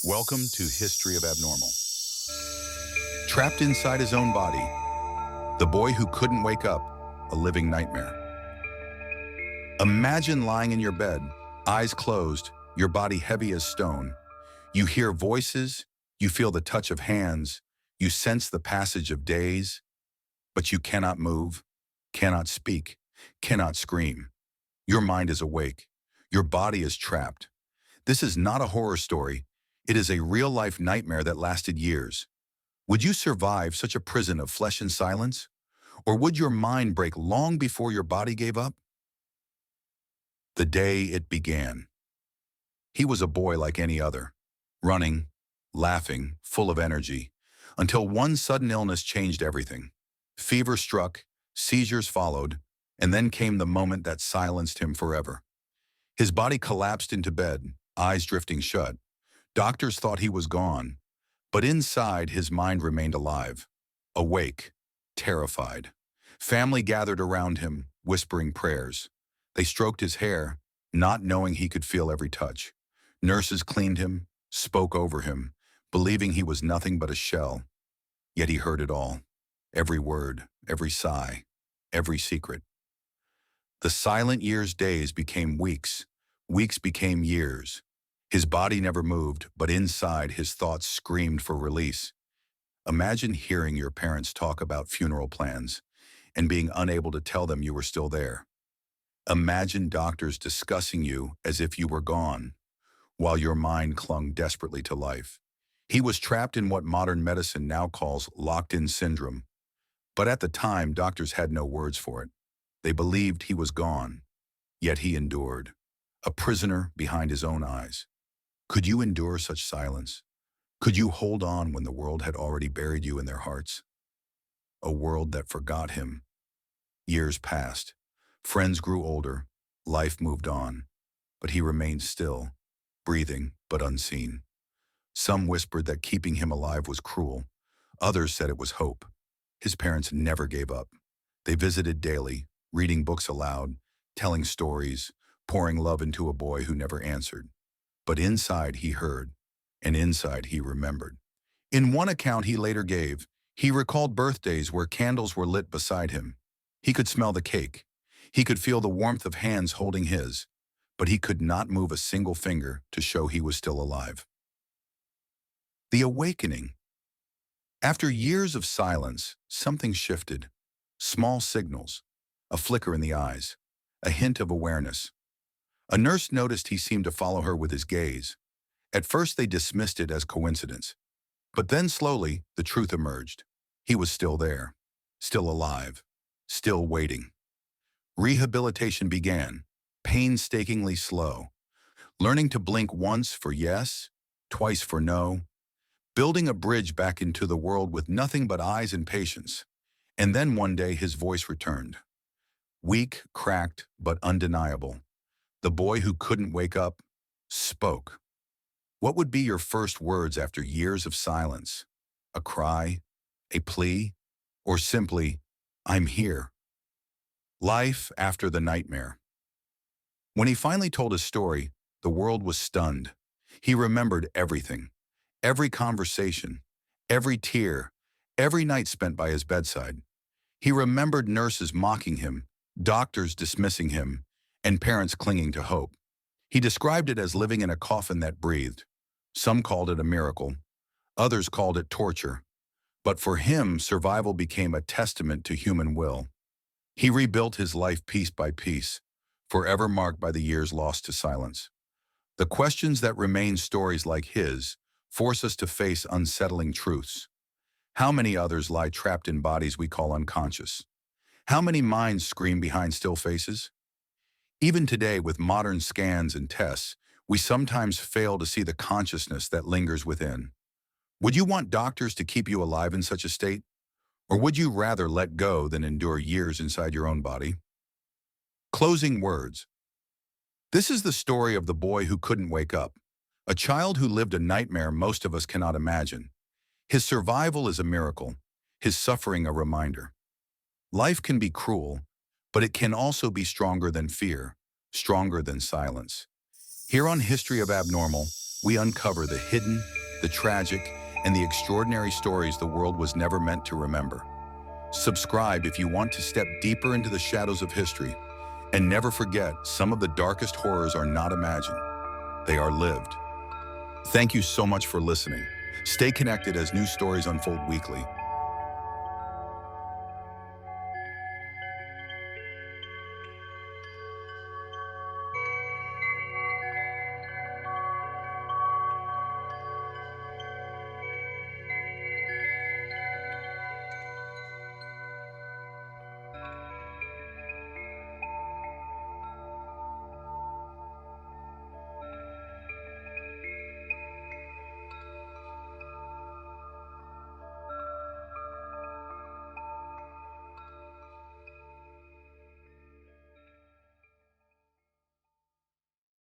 Welcome to History of Abnormal. Trapped inside his own body, the boy who couldn't wake up, a living nightmare. Imagine lying in your bed, eyes closed, your body heavy as stone. You hear voices, you feel the touch of hands, you sense the passage of days, but you cannot move, cannot speak, cannot scream. Your mind is awake. Your body is trapped. This is not a horror story. It is a real-life nightmare that lasted years. Would you survive such a prison of flesh and silence? Or would your mind break long before your body gave up? The day it began. He was a boy like any other, running, laughing, full of energy, until one sudden illness changed everything. Fever struck, seizures followed, and then came the moment that silenced him forever. His body collapsed into bed, eyes drifting shut. Doctors thought he was gone, but inside his mind remained alive, awake, terrified. Family gathered around him, whispering prayers. They stroked his hair, not knowing he could feel every touch. Nurses cleaned him, spoke over him, believing he was nothing but a shell. Yet he heard it all, every word, every sigh, every secret. The silent years' days became weeks, weeks became years. His body never moved, but inside his thoughts screamed for release. Imagine hearing your parents talk about funeral plans and being unable to tell them you were still there. Imagine doctors discussing you as if you were gone, while your mind clung desperately to life. He was trapped in what modern medicine now calls locked-in syndrome. But at the time, doctors had no words for it. They believed he was gone, yet he endured, a prisoner behind his own eyes. Could you endure such silence? Could you hold on when the world had already buried you in their hearts? A world that forgot him. Years passed. Friends grew older. Life moved on. But he remained still, breathing but unseen. Some whispered that keeping him alive was cruel. Others said it was hope. His parents never gave up. They visited daily, reading books aloud, telling stories, pouring love into a boy who never answered. But inside he heard, and inside he remembered. In one account he later gave, he recalled birthdays where candles were lit beside him. He could smell the cake. He could feel the warmth of hands holding his, but he could not move a single finger to show he was still alive. The awakening. After years of silence, something shifted. Small signals, a flicker in the eyes, a hint of awareness. A nurse noticed he seemed to follow her with his gaze. At first they dismissed it as coincidence. But then slowly, the truth emerged. He was still there, still alive, still waiting. Rehabilitation began, painstakingly slow. Learning to blink once for yes, twice for no. Building a bridge back into the world with nothing but eyes and patience. And then one day his voice returned. Weak, cracked, but undeniable. The boy who couldn't wake up spoke. What would be your first words after years of silence? A cry? A plea? Or simply, I'm here? Life after the nightmare. When he finally told his story, the world was stunned. He remembered everything. Every conversation, every tear, every night spent by his bedside. He remembered nurses mocking him, doctors dismissing him, and parents clinging to hope. He described it as living in a coffin that breathed. Some called it a miracle. Others called it torture. But for him, survival became a testament to human will. He rebuilt his life piece by piece, forever marked by the years lost to silence. The questions that remain stories like his force us to face unsettling truths. How many others lie trapped in bodies we call unconscious? How many minds scream behind still faces? Even today, with modern scans and tests, we sometimes fail to see the consciousness that lingers within. Would you want doctors to keep you alive in such a state? Or would you rather let go than endure years inside your own body? Closing words. This is the story of the boy who couldn't wake up, a child who lived a nightmare most of us cannot imagine. His survival is a miracle, his suffering a reminder. Life can be cruel, but it can also be stronger than fear, stronger than silence. Here on History of Abnormal, we uncover the hidden, the tragic, and the extraordinary stories the world was never meant to remember. Subscribe if you want to step deeper into the shadows of history. And never forget, some of the darkest horrors are not imagined. They are lived. Thank you so much for listening. Stay connected as new stories unfold weekly.